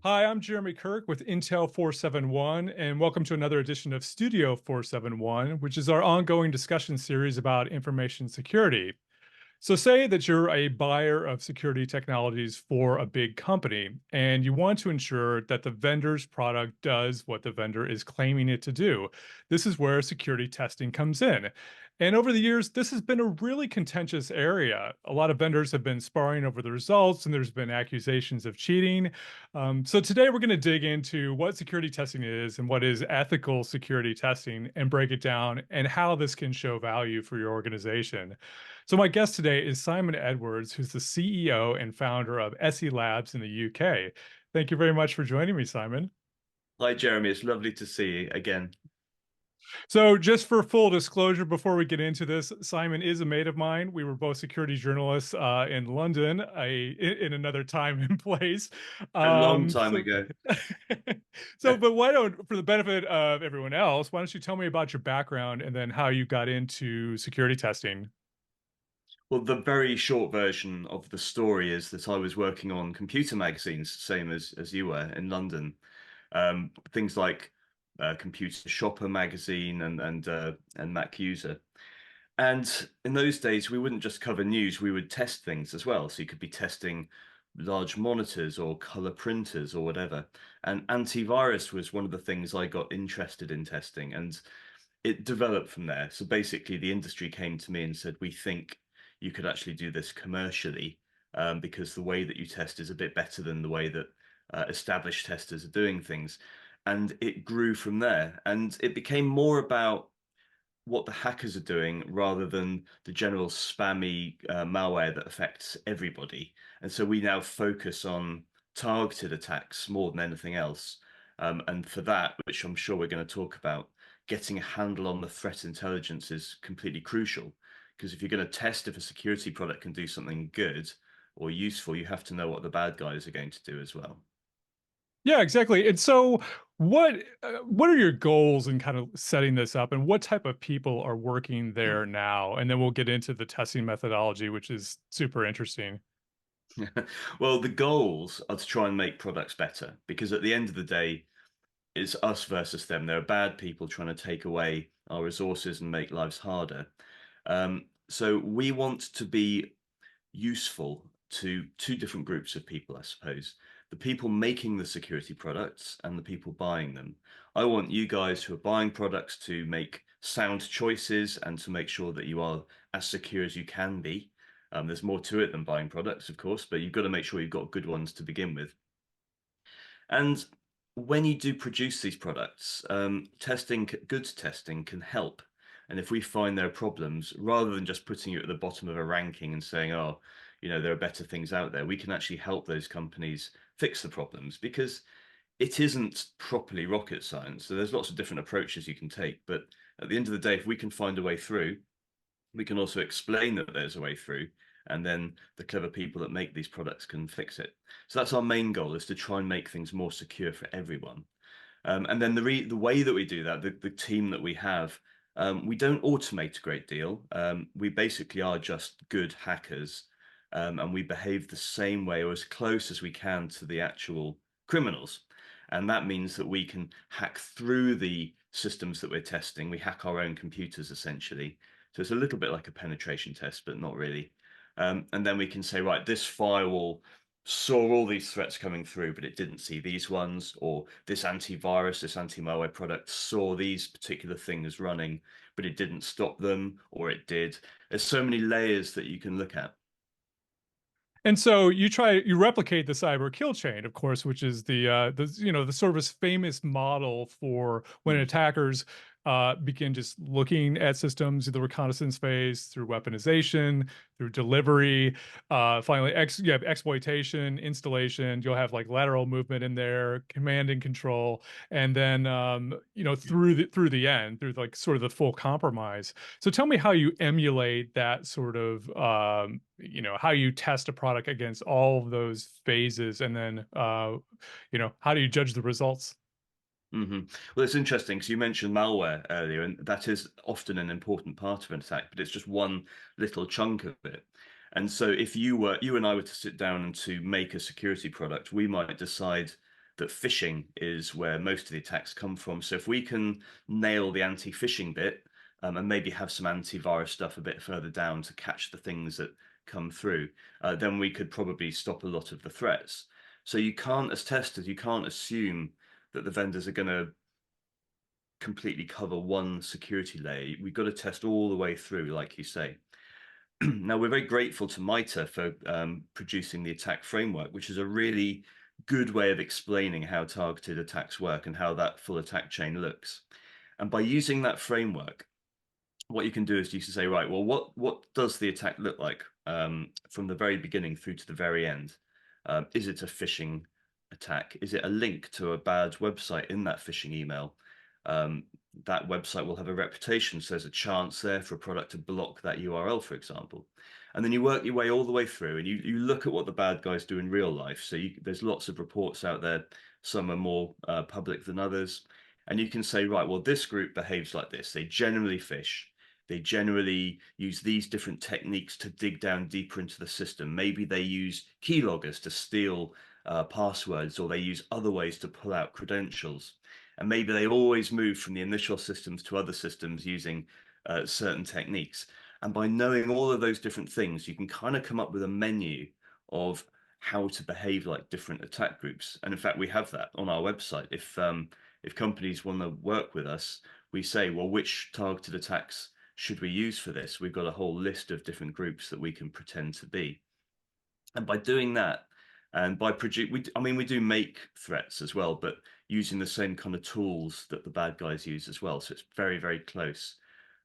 Hi, I'm Jeremy Kirk with Intel 471, and welcome to another edition of Studio 471, which is our ongoing discussion series about information security. So, say that you're a buyer of security technologies for a big company, and you want to ensure that the vendor's product does what the vendor is claiming it to do. This is where security testing comes in. And over the years, this has been a really contentious area. A lot of vendors have been sparring over the results, and there's been accusations of cheating. So, today we're going to dig into what security testing is and what is ethical security testing and break it down and how this can show value for your organization. So my guest today is Simon Edwards, who's the CEO and founder of SE Labs in the UK. Thank you very much for joining me, Simon. Hi, Jeremy. It's lovely to see you again. So just for full disclosure, before we get into this, Simon is a mate of mine. We were both security journalists in London, in another time and place. A long Um, time so, ago. but why don't, for the benefit of everyone else, why don't you tell me about your background and then how you got into security testing? Well, the very short version of the story is that I was working on computer magazines, same as you were in London. Things like Computer Shopper magazine and Mac User. And in those days, we wouldn't just cover news; we would test things as well. So you could be testing large monitors or color printers or whatever. And antivirus was one of the things I got interested in testing, and it developed from there. So basically, the industry came to me and said, "We think you could actually do this commercially because the way that you test is a bit better than the way that established testers are doing things." And it grew from there, and it became more about what the hackers are doing rather than the general spammy malware that affects everybody. And so we now focus on targeted attacks more than anything else. And for that, which I'm sure we're going to talk about, getting a handle on the threat intelligence is completely crucial. Because if you're going to test if a security product can do something good or useful, you have to know what the bad guys are going to do as well. Yeah, exactly. And so what are your goals in kind of setting this up and what type of people are working there now? And then we'll get into the testing methodology, which is super interesting. Well, the goals are to try and make products better because at the end of the day, it's us versus them. There are bad people trying to take away our resources and make lives harder. So we want to be useful to two different groups of people, I suppose. The people making the security products and the people buying them. I want you guys who are buying products to make sound choices and to make sure that you are as secure as you can be. There's more to it than buying products, of course, but you've got to make sure you've got good ones to begin with. And when you do produce these products, good testing can help. And if we find there are problems, rather than just putting you at the bottom of a ranking and saying, oh, there are better things out there, we can actually help those companies fix the problems because it isn't properly rocket science. So there's lots of different approaches you can take. But at the end of the day, if we can find a way through, we can also explain that there's a way through, and then the clever people that make these products can fix it. So that's our main goal, is to try and make things more secure for everyone. And then the way that we do that, the team that we have, we don't automate a great deal. We basically are just good hackers, and we behave the same way or as close as we can to the actual criminals. And that means that we can hack through the systems that we're testing. We hack our own computers essentially. So it's a little bit like a penetration test, but not really. And then we can say, right, this firewall saw all these threats coming through, but it didn't see these ones, or this antivirus, this anti-malware product saw these particular things running, but it didn't stop them, or it did. There's so many layers that you can look at. And so you replicate the cyber kill chain, of course, which is the sort of famous model for when Mm. attackers begin just looking at systems in the reconnaissance phase through weaponization, through delivery, finally you have exploitation, installation. You'll have like lateral movement in there, command and control, and then through the end, through like sort of the full compromise. So tell me how you emulate that sort of how you test a product against all of those phases, and then how do you judge the results? Well, it's interesting because you mentioned malware earlier, and that is often an important part of an attack, but it's just one little chunk of it. And so if you and I were to sit down and to make a security product, we might decide that phishing is where most of the attacks come from. So if we can nail the anti-phishing bit, and maybe have some antivirus stuff a bit further down to catch the things that come through, then we could probably stop a lot of the threats. So you can't, as testers, you can't assume that the vendors are going to completely cover one security layer. We've got to test all the way through, like you say. Now, we're very grateful to MITRE for producing the attack framework, which is a really good way of explaining how targeted attacks work and how that full attack chain looks. And by using that framework, what you can do is you can say, right, well, what does the attack look like from the very beginning through to the very end? Is it a phishing attack? Is it a link to a bad website in that phishing email? That website will have a reputation, so there's a chance there for a product to block that URL, for example. And then you work your way all the way through, and you look at what the bad guys do in real life. So there's lots of reports out there. Some are more public than others, and you can say, right, well, this group behaves like this. They generally phish. They generally use these different techniques to dig down deeper into the system. Maybe they use keyloggers to steal passwords, or they use other ways to pull out credentials. And maybe they always move from the initial systems to other systems using certain techniques. And by knowing all of those different things, you can kind of come up with a menu of how to behave like different attack groups. And in fact, we have that on our website. If companies want to work with us, we say, well, which targeted attacks should we use for this? We've got a whole list of different groups that we can pretend to be. And by doing that, and by we do make threats as well, but using the same kind of tools that the bad guys use as well. So it's very, very close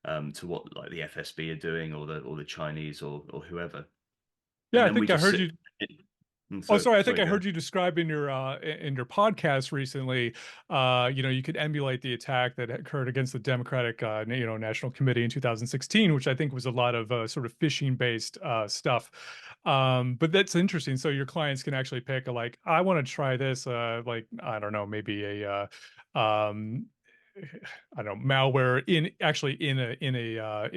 to what like the FSB are doing, or the Chinese, or whoever. Yeah, And I then we think I just heard sit. you. And Oh, so, sorry. I think sorry, I go heard ahead. you describe in your podcast recently. You could emulate the attack that occurred against the Democratic National Committee in 2016, which I think was a lot of sort of phishing based stuff. But that's interesting. So your clients can actually pick like, I want to try this. Like I don't know, maybe um, I don't know, malware in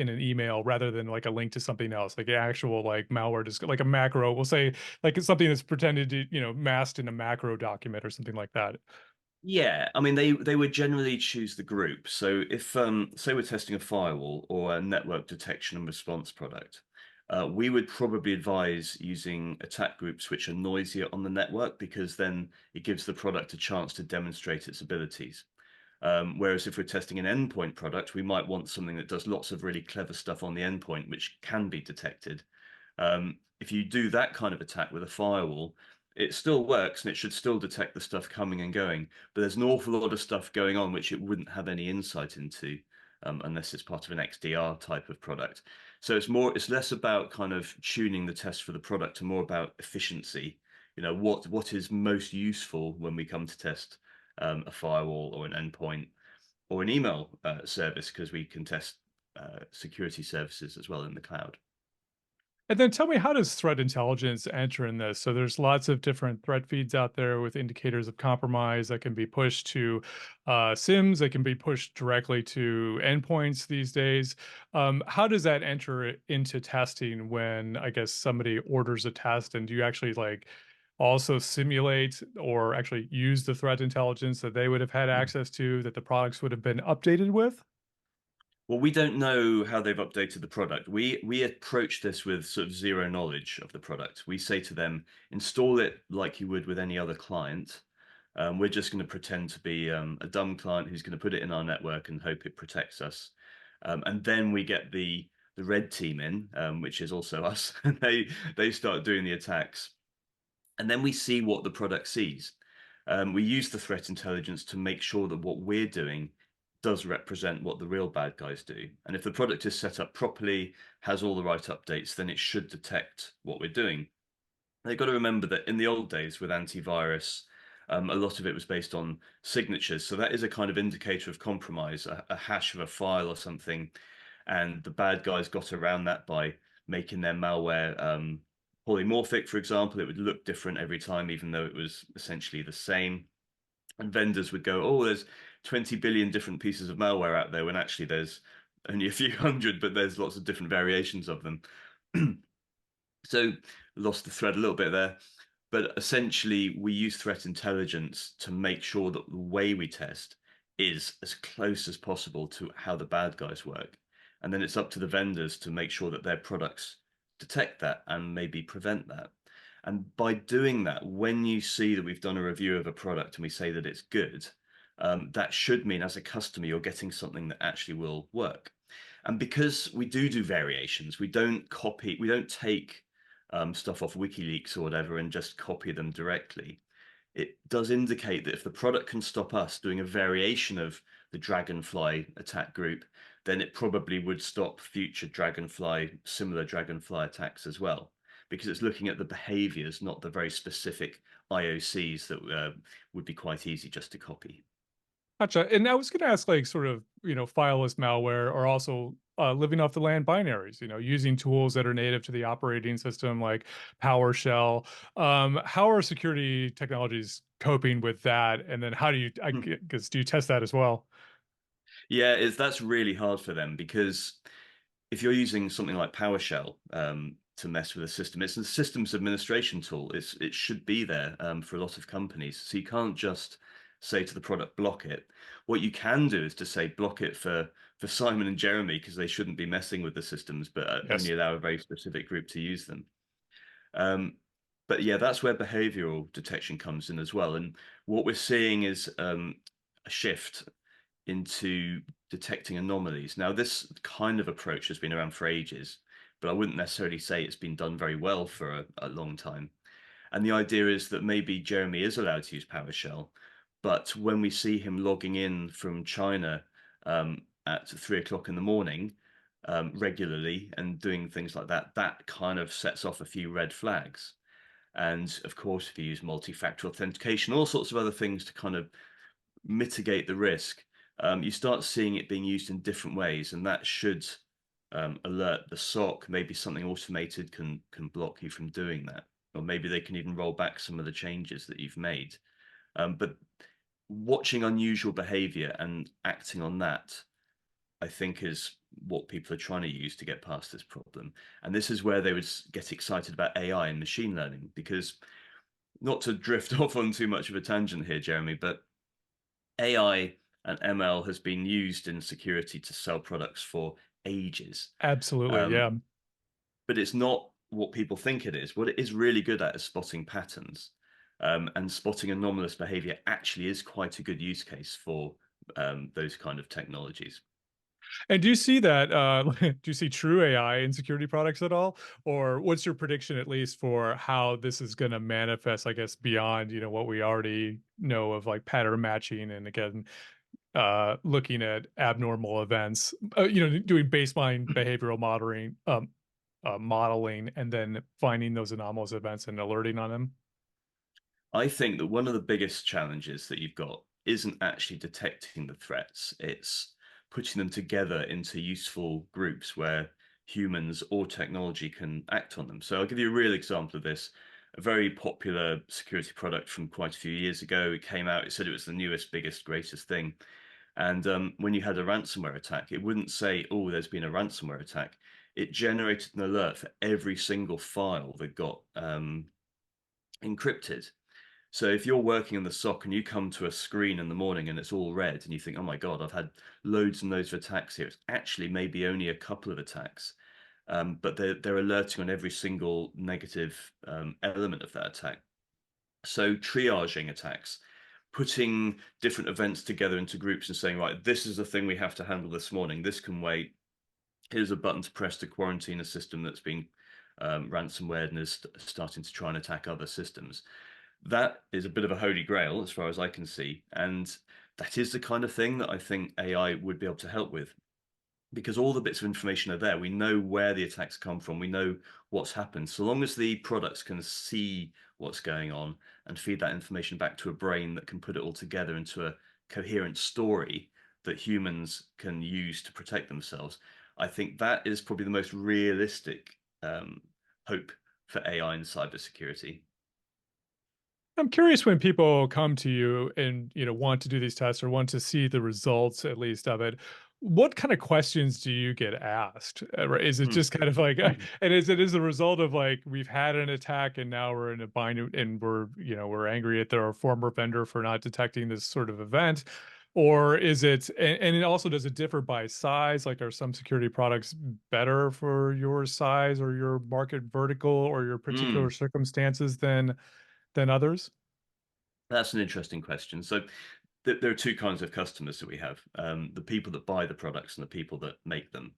an email rather than like a link to something else, like an actual like malware, just like a macro. We'll say like it's something that's pretended to, masked in a macro document or something like that. Yeah, I mean they would generally choose the group. So if say we're testing a firewall or a network detection and response product, we would probably advise using attack groups which are noisier on the network, because then it gives the product a chance to demonstrate its abilities. Whereas if we're testing an endpoint product, we might want something that does lots of really clever stuff on the endpoint, which can be detected. If you do that kind of attack with a firewall, it still works and it should still detect the stuff coming and going, but there's an awful lot of stuff going on which it wouldn't have any insight into, unless it's part of an XDR type of product. So it's less about kind of tuning the test for the product and more about efficiency. What is most useful when we come to test a firewall or an endpoint or an email service, because we can test security services as well in the cloud. And then tell me, how does threat intelligence enter in this? So there's lots of different threat feeds out there with indicators of compromise that can be pushed to SIMs, that can be pushed directly to endpoints these days. How does that enter into testing when, I guess, somebody orders a test? And do you actually like also simulate or actually use the threat intelligence that they would have had access to, that the products would have been updated with? Well, we don't know how they've updated the product. We approach this with sort of zero knowledge of the product. We say to them, install it like you would with any other client. We're just going to pretend to be a dumb client who's going to put it in our network and hope it protects us. And then we get the red team in, which is also us, and they start doing the attacks. And then we see what the product sees. We use the threat intelligence to make sure that what we're doing does represent what the real bad guys do. And if the product is set up properly, has all the right updates, then it should detect what we're doing. They've got to remember that in the old days with antivirus, a lot of it was based on signatures. So that is a kind of indicator of compromise, a hash of a file or something. And the bad guys got around that by making their malware polymorphic, for example. It would look different every time, even though it was essentially the same. And vendors would go, oh, there's 20 billion different pieces of malware out there, when actually there's only a few hundred, but there's lots of different variations of them. So lost the thread a little bit there. But essentially, we use threat intelligence to make sure that the way we test is as close as possible to how the bad guys work. And then it's up to the vendors to make sure that their products detect that and maybe prevent that. And by doing that, when you see that we've done a review of a product and we say that it's good, that should mean as a customer, you're getting something that actually will work. And because we do variations, we don't take stuff off WikiLeaks or whatever and just copy them directly. It does indicate that if the product can stop us doing a variation of the Dragonfly attack group, then it probably would stop future similar Dragonfly attacks as well, because it's looking at the behaviors, not the very specific IOCs that would be quite easy just to copy. Gotcha. And I was going to ask, like, sort of, fileless malware, or also living off the land binaries, using tools that are native to the operating system, like PowerShell. How are security technologies coping with that? And then how do you, I guess, do you test that as well? Yeah, that's really hard for them because if you're using something like PowerShell to mess with a system, it's a systems administration tool. It should be there for a lot of companies. So you can't just say to the product, block it. What you can do is to say block it for Simon and Jeremy because they shouldn't be messing with the systems, but only Yes. allow a very specific group to use them. Um, but yeah, that's where behavioral detection comes in as well. And what we're seeing is a shift into detecting anomalies. Now, this kind of approach has been around for ages, but I wouldn't necessarily say it's been done very well for a long time. And the idea is that maybe Jeremy is allowed to use PowerShell, but when we see him logging in from China at 3 o'clock in the morning regularly and doing things like that, that kind of sets off a few red flags. And of course, if you use multi-factor authentication, all sorts of other things to kind of mitigate the risk, you start seeing it being used in different ways, and that should alert the SOC. Maybe something automated can block you from doing that, or maybe they can even roll back some of the changes that you've made. But watching unusual behavior and acting on that, I think, is what people are trying to use to get past this problem. And this is where they would get excited about AI and machine learning, because not to drift off on too much of a tangent here, Jeremy, but AI and ML has been used in security to sell products for ages. Absolutely. Um, Yeah. but it's not what people think it is. What it is really good at is spotting patterns. And spotting anomalous behavior actually is quite a good use case for those kind of technologies. And do you see that, do you see true AI in security products at all? Or what's your prediction, at least, for how this is going to manifest, I guess, beyond, what we already know of, like, pattern matching, and again, looking at abnormal events, doing baseline behavioral modeling, and then finding those anomalous events and alerting on them? I think that one of the biggest challenges that you've got isn't actually detecting the threats, it's putting them together into useful groups where humans or technology can act on them. So I'll give you a real example of this. A very popular security product from quite a few years ago. It came out, it said it was the newest, biggest, greatest thing. And when you had a ransomware attack, it wouldn't say, oh, there's been a ransomware attack. It generated an alert for every single file that got encrypted. So if you're working in the SOC and you come to a screen in the morning and it's all red and you think, oh my God, I've had loads and loads of attacks here. It's actually maybe only a couple of attacks. But they're alerting on every single negative element of that attack. So triaging attacks, putting different events together into groups and saying, right, this is the thing we have to handle this morning. This can wait. Here's a button to press to quarantine a system that's been ransomware and is starting to try and attack other systems. That is a bit of a holy grail as far as I can see. And that is the kind of thing that I think AI would be able to help with, because all the bits of information are there. We know where the attacks come from. We know what's happened. So long as the products can see what's going on and feed that information back to a brain that can put it all together into a coherent story that humans can use to protect themselves, I think that is probably the most realistic hope for AI and cybersecurity. I'm curious, when people come to you and want to do these tests or want to see the results, at least, of it. What kind of questions do you get asked? Right? Is it Hmm. just kind of like, and is it as a result of like we've had an attack and now we're in a bind and we're angry at our former vendor for not detecting this sort of event, or is it? And it also does it differ by size? Like, are some security products better for your size or your market vertical or your particular Mm. circumstances than others? That's an interesting question. So there are two kinds of customers that we have: the people that buy the products and the people that make them.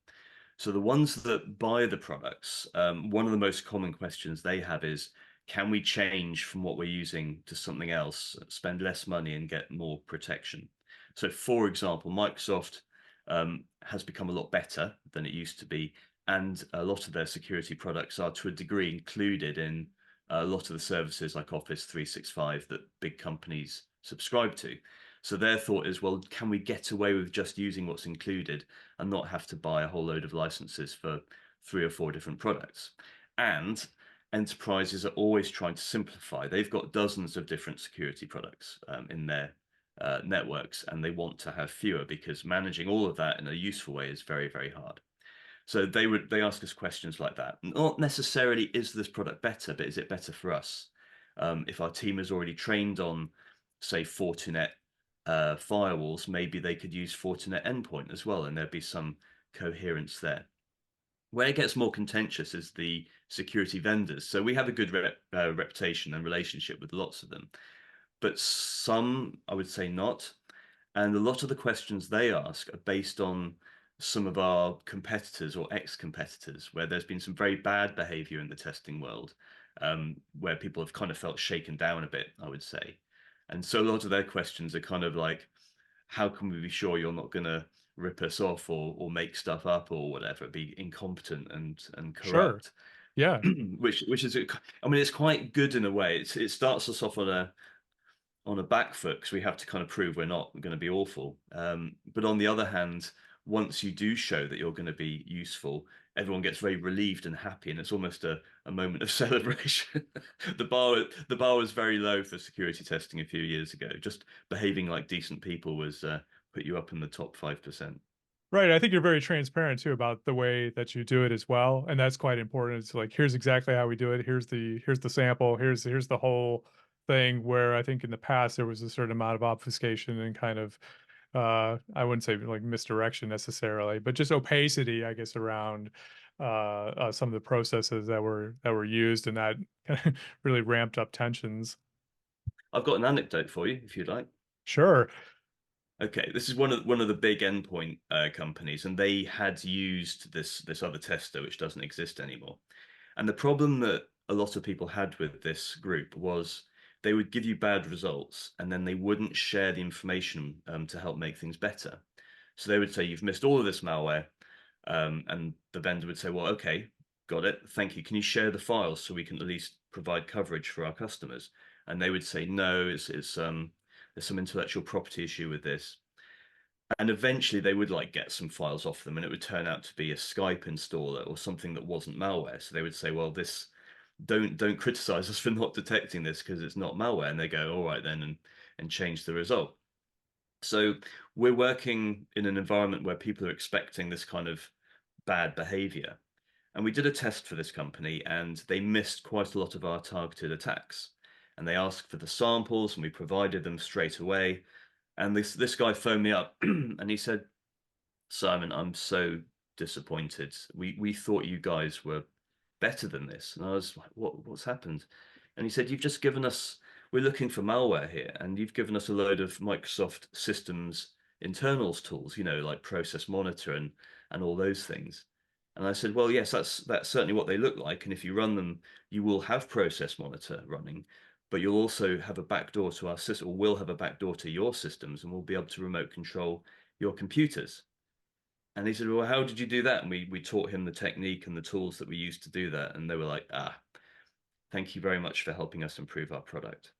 So the ones that buy the products, one of the most common questions they have is, can we change from what we're using to something else, spend less money and get more protection? So for example, Microsoft has become a lot better than it used to be, and a lot of their security products are to a degree included in a lot of the services like Office 365 that big companies subscribe to. So their thought is, well, can we get away with just using what's included and not have to buy a whole load of licenses for 3 or 4 different products? And enterprises are always trying to simplify. They've got dozens of different security products in their networks, and they want to have fewer because managing all of that in a useful way is very, very hard. So they ask us questions like that. Not necessarily is this product better, but is it better for us? If our team is already trained on, say, Fortinet firewalls, maybe they could use Fortinet endpoint as well, and there'd be some coherence there. Where it gets more contentious is the security vendors. So we have a good reputation and relationship with lots of them, but some I would say not. And a lot of the questions they ask are based on some of our competitors or ex-competitors, where there's been some very bad behavior in the testing world, where people have kind of felt shaken down a bit, I would say. And so a lot of their questions are kind of like, how can we be sure you're not going to rip us off or make stuff up or whatever, be incompetent and Sure. corrupt? Yeah. Which is, I mean, it's quite good in a way. It starts us off on a back foot because we have to kind of prove we're not going to be awful. But on the other hand, once you do show that you're going to be useful, everyone gets very relieved and happy, and it's almost a moment of celebration. The bar was very low for security testing a few years ago. Just behaving like decent people was put you up in the top 5%. Right. I think you're very transparent too about the way that you do it as well. And that's quite important. It's like, here's exactly how we do it. Here's the sample. Here's the whole thing, where I think in the past there was a certain amount of obfuscation and kind of I wouldn't say like misdirection necessarily, but just opacity, I guess, around some of the processes that were used, and that really ramped up tensions. I've got an anecdote for you if you'd like. Sure. Okay, this is one of the big endpoint companies, and they had used this other tester, which doesn't exist anymore. And the problem that a lot of people had with this group was they would give you bad results, and then they wouldn't share the information to help make things better. So they would say, "You've missed all of this malware," and the vendor would say, "Well, okay, got it. Thank you. Can you share the files so we can at least provide coverage for our customers?" And they would say, "No, it's there's some intellectual property issue with this." And eventually they would like get some files off them, and it would turn out to be a Skype installer or something that wasn't malware. So they would say, well, this don't criticize us for not detecting this because it's not malware. And they go, all right then, and change the result. So we're working in an environment where people are expecting this kind of bad behavior. And we did a test for this company, and they missed quite a lot of our targeted attacks. And they asked for the samples, and we provided them straight away. And this guy phoned me up and he said, "Simon, I'm so disappointed. We thought you guys were better than this." And I was like, what's happened? And he said, "You've just given us, we're looking for malware here, and you've given us a load of Microsoft Systems internals tools, like Process Monitor and all those things." And I said, "Well, yes, that's certainly what they look like. And if you run them, you will have Process Monitor running, but you'll also have a backdoor to our system, or will have a backdoor to your systems, and we'll be able to remote control your computers." And he said, "Well, how did you do that?" And we taught him the technique and the tools that we used to do that. And they were like, "Thank you very much for helping us improve our product."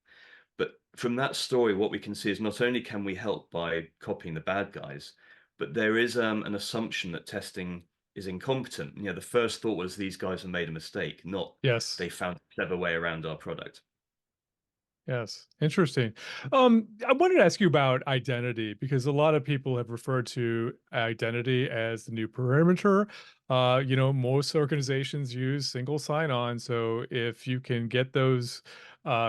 But from that story, what we can see is not only can we help by copying the bad guys, but there is an assumption that testing is incompetent. The first thought was these guys have made a mistake, not Yes. they found a clever way around our product. Yes, interesting. I wanted to ask you about identity because a lot of people have referred to identity as the new perimeter. Most organizations use single sign-on, so if you can get those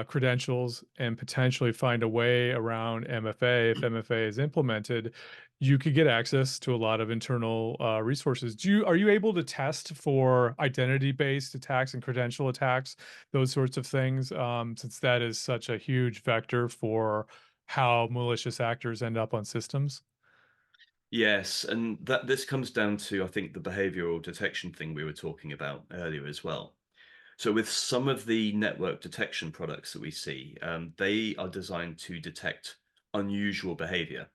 credentials and potentially find a way around MFA, if MFA is implemented, you could get access to a lot of internal resources. Are you able to test for identity-based attacks and credential attacks, those sorts of things, since that is such a huge vector for how malicious actors end up on systems? Yes, and that this comes down to, I think, the behavioral detection thing we were talking about earlier as well. So with some of the network detection products that we see, they are designed to detect unusual behavior.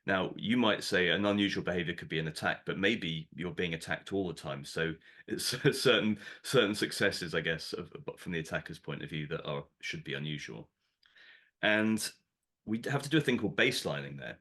Now, you might say an unusual behavior could be an attack, but maybe you're being attacked all the time. So it's certain successes, I guess, from the attacker's point of view that are should be unusual. And we have to do a thing called baselining there.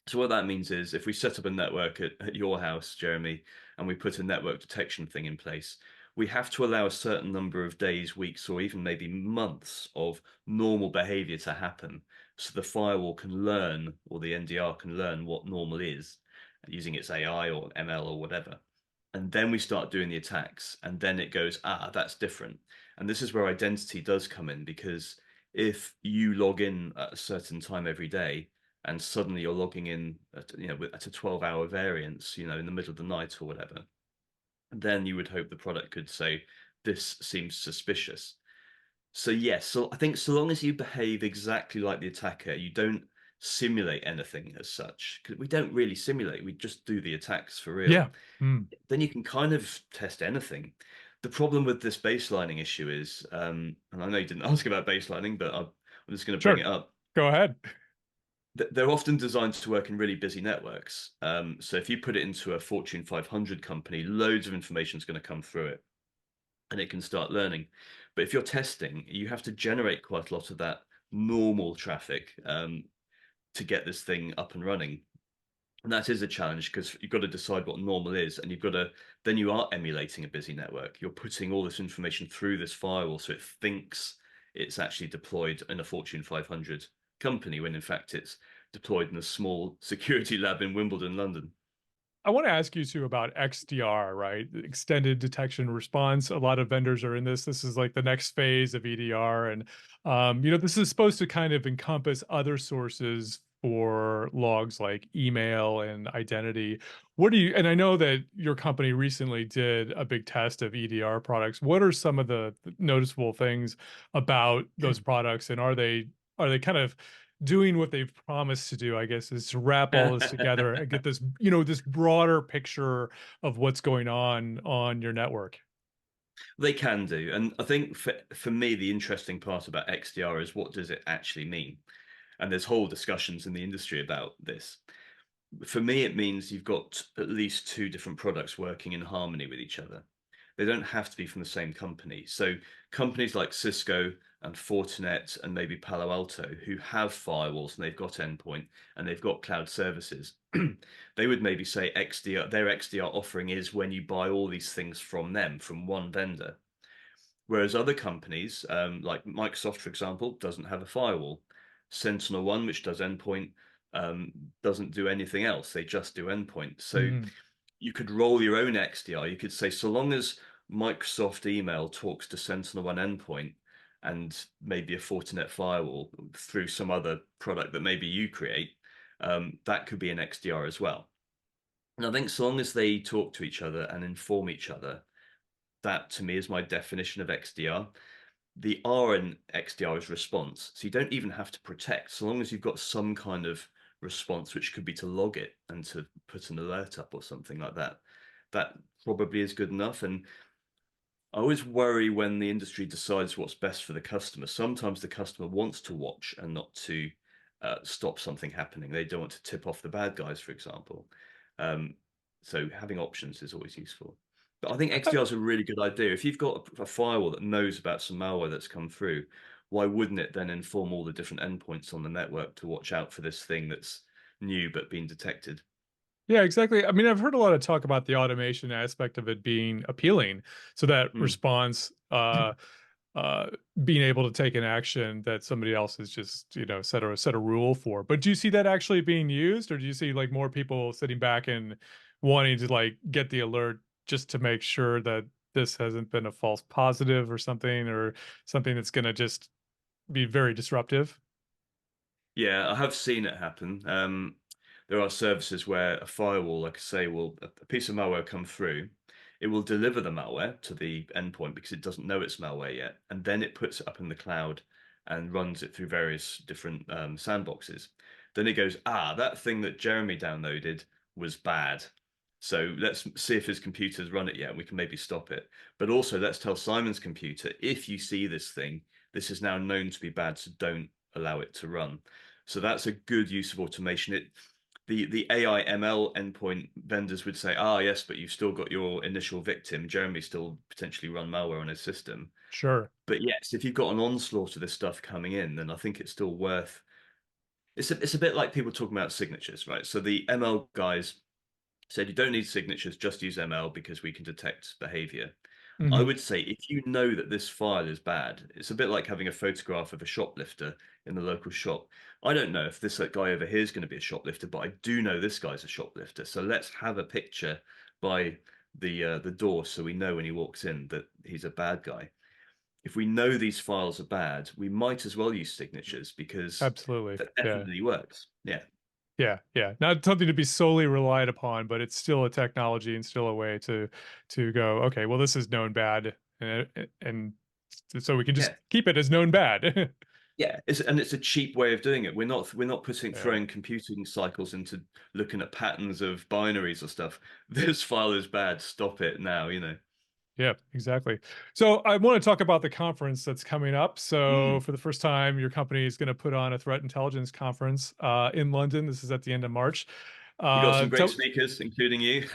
So what that means is if we set up a network at your house, Jeremy, and we put a network detection thing in place, we have to allow a certain number of days, weeks, or even maybe months of normal behavior to happen so the firewall can learn, or the NDR can learn what normal is using its AI or ML or whatever. And then we start doing the attacks, and then it goes, that's different. And this is where identity does come in, because if you log in at a certain time every day, and suddenly you're logging in at a 12-hour variance, in the middle of the night or whatever, then you would hope the product could say this seems suspicious. So yes, so I think so long as you behave exactly like the attacker, you don't simulate anything as such, because we don't really simulate, we just do the attacks for real, Yeah. Mm, then you can kind of test anything. The problem with this baselining issue is, and I know you didn't ask about baselining, but I'm just going to bring sure. it up. Go ahead. They're often designed to work in really busy networks. So if you put it into a Fortune 500 company, loads of information is going to come through it and it can start learning. But if you're testing, you have to generate quite a lot of that normal traffic to get this thing up and running. And that is a challenge because you've got to decide what normal is, and then you are emulating a busy network. You're putting all this information through this firewall so it thinks it's actually deployed in a Fortune 500 company when in fact it's deployed in a small security lab in Wimbledon, London. I want to ask you too about XDR, right? Extended detection response. A lot of vendors are in this. This is like the next phase of EDR. And, this is supposed to kind of encompass other sources for logs like email and identity. And I know that your company recently did a big test of EDR products. What are some of the noticeable things about those products? And are they kind of doing what they've promised to do, I guess, is to wrap all this together and get this broader picture of what's going on your network. They can do. And I think for me, the interesting part about XDR is what does it actually mean? And there's whole discussions in the industry about this. For me, it means you've got at least two different products working in harmony with each other. They don't have to be from the same company. So companies like Cisco and Fortinet and maybe Palo Alto, who have firewalls and they've got endpoint and they've got cloud services, they would maybe say XDR, their XDR offering is when you buy all these things from them, from one vendor. Whereas other companies, like Microsoft, for example, doesn't have a firewall. Sentinel One, which does endpoint, um, doesn't do anything else. They just do endpoint. So Mm. you could roll your own XDR. You could say, so long as Microsoft email talks to Sentinel One endpoint and maybe a Fortinet firewall through some other product that maybe you create, that could be an XDR as well. And I think so long as they talk to each other and inform each other, that to me is my definition of XDR. The R in XDR is response. So you don't even have to protect, so long as you've got some kind of response, which could be to log it and to put an alert up or something like that. That probably is good enough. And I always worry when the industry decides what's best for the customer. Sometimes the customer wants to watch and not to stop something happening. They don't want to tip off the bad guys, for example. Um, so having options is always useful. But I think I, XDR is a really good idea. If you've got a firewall that knows about some malware that's come through, why wouldn't it then inform all the different endpoints on the network to watch out for this thing that's new but being detected? yeah, exactly. I mean, I've heard a lot of talk about the automation aspect of it being appealing. So that Mm. response, uh, being able to take an action that somebody else has just, set a rule for. But do you see that actually being used, or do you see like more people sitting back and wanting to like get the alert just to make sure that this hasn't been a false positive or something that's going to just be very disruptive? Yeah, I have seen it happen. There are services where a firewall, like I say, will a piece of malware come through. It will deliver the malware to the endpoint because it doesn't know it's malware yet, and then it puts it up in the cloud and runs it through various different sandboxes. Then it goes, that thing that Jeremy downloaded was bad. So let's see if his computer's run it yet, and we can maybe stop it. But also, let's tell Simon's computer, if you see this thing, this is now known to be bad, so don't allow it to run. So that's a good use of automation. The AI ML endpoint vendors would say, yes, but you've still got your initial victim. Jeremy still potentially run malware on his system. Sure. But yes, if you've got an onslaught of this stuff coming in, then I think it's still worth. It's a bit like people talking about signatures, right? So the ML guys said you don't need signatures, just use ML because we can detect behavior. I Hmm. would say if you know that this file is bad, it's a bit like having a photograph of a shoplifter in the local shop. I don't know if this guy over here is going to be a shoplifter, but I do know this guy's a shoplifter. So let's have a picture by the door so we know when he walks in that he's a bad guy. If we know these files are bad, we might as well use signatures because Absolutely. that Yeah. definitely works. Yeah. Yeah, yeah. Not something to be solely relied upon, but it's still a technology and still a way to go, okay, well, this is known bad, and so we can just Yeah. keep it as known bad. Yeah, it's a cheap way of doing it. We're not putting Yeah. throwing computing cycles into looking at patterns of binaries or stuff. This file is bad. Stop it now. Yeah, exactly. So I want to talk about the conference that's coming up. So Mm. for the first time, your company is going to put on a threat intelligence conference in London. This is at the end of March. We got some great Tell, speakers, including you.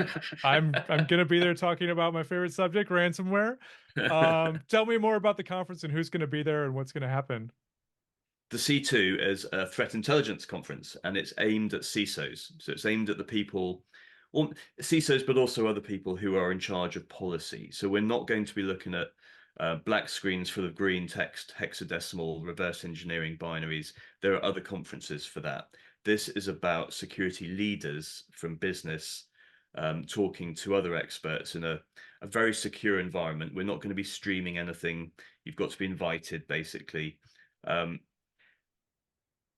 I'm going to be there talking about my favorite subject, ransomware. Tell me more about the conference and who's going to be there and what's going to happen. The C2 is a threat intelligence conference, and it's aimed at CISOs. So it's aimed at the people, well, CISOs, but also other people who are in charge of policy. So we're not going to be looking at black screens full of green text, hexadecimal, reverse engineering binaries. There are other conferences for that. This is about security leaders from business talking to other experts in a very secure environment. We're not going to be streaming anything. You've got to be invited, basically. Um,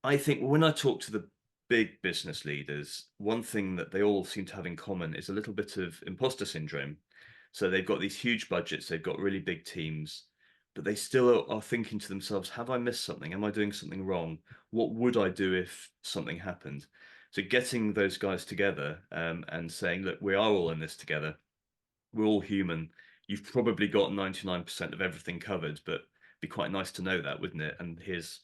I think when I talk to the big business leaders, one thing that they all seem to have in common is a little bit of imposter syndrome. So they've got these huge budgets, they've got really big teams, but they still are thinking to themselves, have I missed something? Am I doing something wrong? What would I do if something happened? So getting those guys together and saying, look, we are all in this together. We're all human. You've probably got 99% of everything covered, but it'd be quite nice to know that, wouldn't it? And here's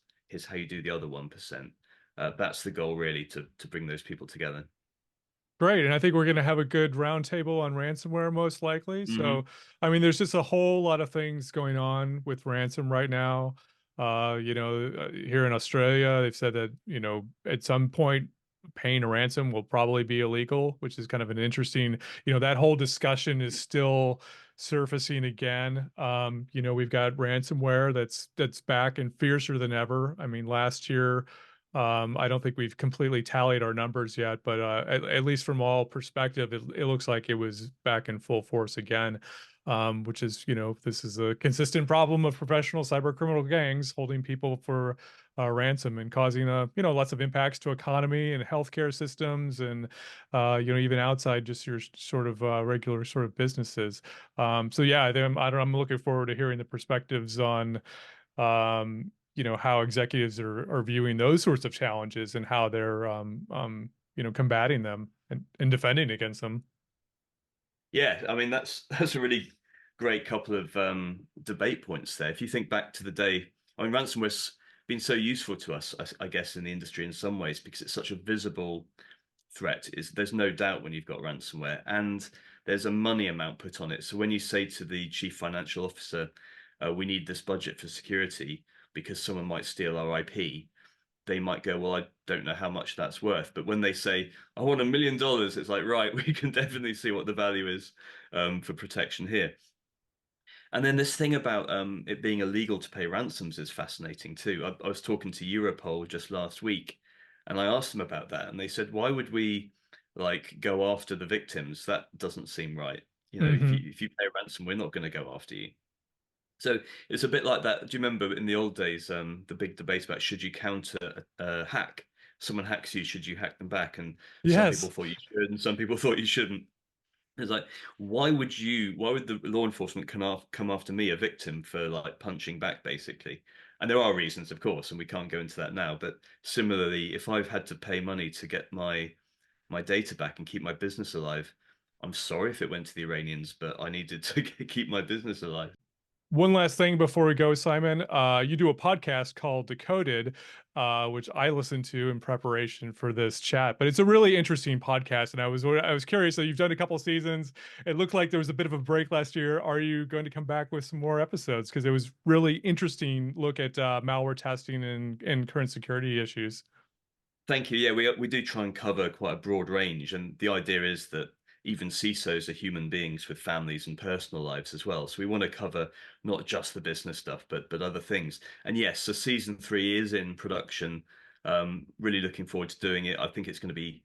how you do the other 1%. That's the goal, really, to bring those people together. Great. And I think we're going to have a good roundtable on ransomware, most likely. So, Hmm. I mean, there's just a whole lot of things going on with ransom right now. Here in Australia, they've said that, at some point, paying a ransom will probably be illegal, which is kind of an interesting, that whole discussion is still surfacing again. We've got ransomware that's back and fiercer than ever. I mean, last year, I don't think we've completely tallied our numbers yet, but at least from all perspective, it looks like it was back in full force again, which is, this is a consistent problem of professional cyber criminal gangs holding people for ransom and causing, lots of impacts to economy and healthcare systems and, even outside just your sort of regular sort of businesses. So yeah, I'm looking forward to hearing the perspectives on how executives are viewing those sorts of challenges and how they're combating them and defending against them. Yeah, I mean that's a really great couple of debate points there. If you think back to the day, I mean, ransomware's been so useful to us, I guess, in the industry in some ways because it's such a visible threat. There's no doubt when you've got ransomware, and there's a money amount put on it. So when you say to the chief financial officer, "We need this budget for security because someone might steal our IP," they might go, well, I don't know how much that's worth. But when they say, I want $1 million, it's like, right, we can definitely see what the value is for protection here. And then this thing about it being illegal to pay ransoms is fascinating too. I was talking to Europol just last week, and I asked them about that, and they said, "Why would we like go after the victims? That doesn't seem right. You know, if Hmm. you pay a ransom, we're not going to go after you." So it's a bit like that. Do you remember in the old days, the big debate about should you counter a hack? Someone hacks you, should you hack them back? And some people Yes. thought you should, and some people thought you shouldn't. It's like, why would the law enforcement come after me, a victim, for like punching back, basically? And there are reasons, of course, and we can't go into that now. But similarly, if I've had to pay money to get my data back and keep my business alive, I'm sorry if it went to the Iranians, but I needed to keep my business alive. One last thing before we go, Simon. You do a podcast called Decoded, which I listened to in preparation for this chat. But it's a really interesting podcast, and I was curious. So you've done a couple seasons. It looked like there was a bit of a break last year. Are you going to come back with some more episodes? Because it was really interesting look at malware testing and current security issues. Thank you. Yeah, we do try and cover quite a broad range, and the idea is that even CISOs are human beings with families and personal lives as well. So we want to cover not just the business stuff, but other things. And yes, so season three is in production. Really looking forward to doing it. I think it's going to be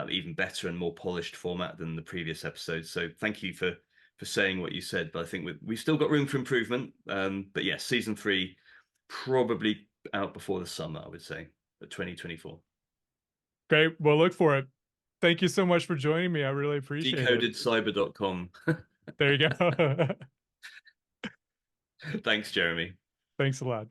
even better and more polished format than the previous episodes. So thank you for saying what you said. But I think we've still got room for improvement. But yes, season three probably out before the summer, I would say, 2024. Great. Well, look for it. Thank you so much for joining me. I really appreciate it. Decodedcyber.com. There you go. Thanks, Jeremy. Thanks a lot.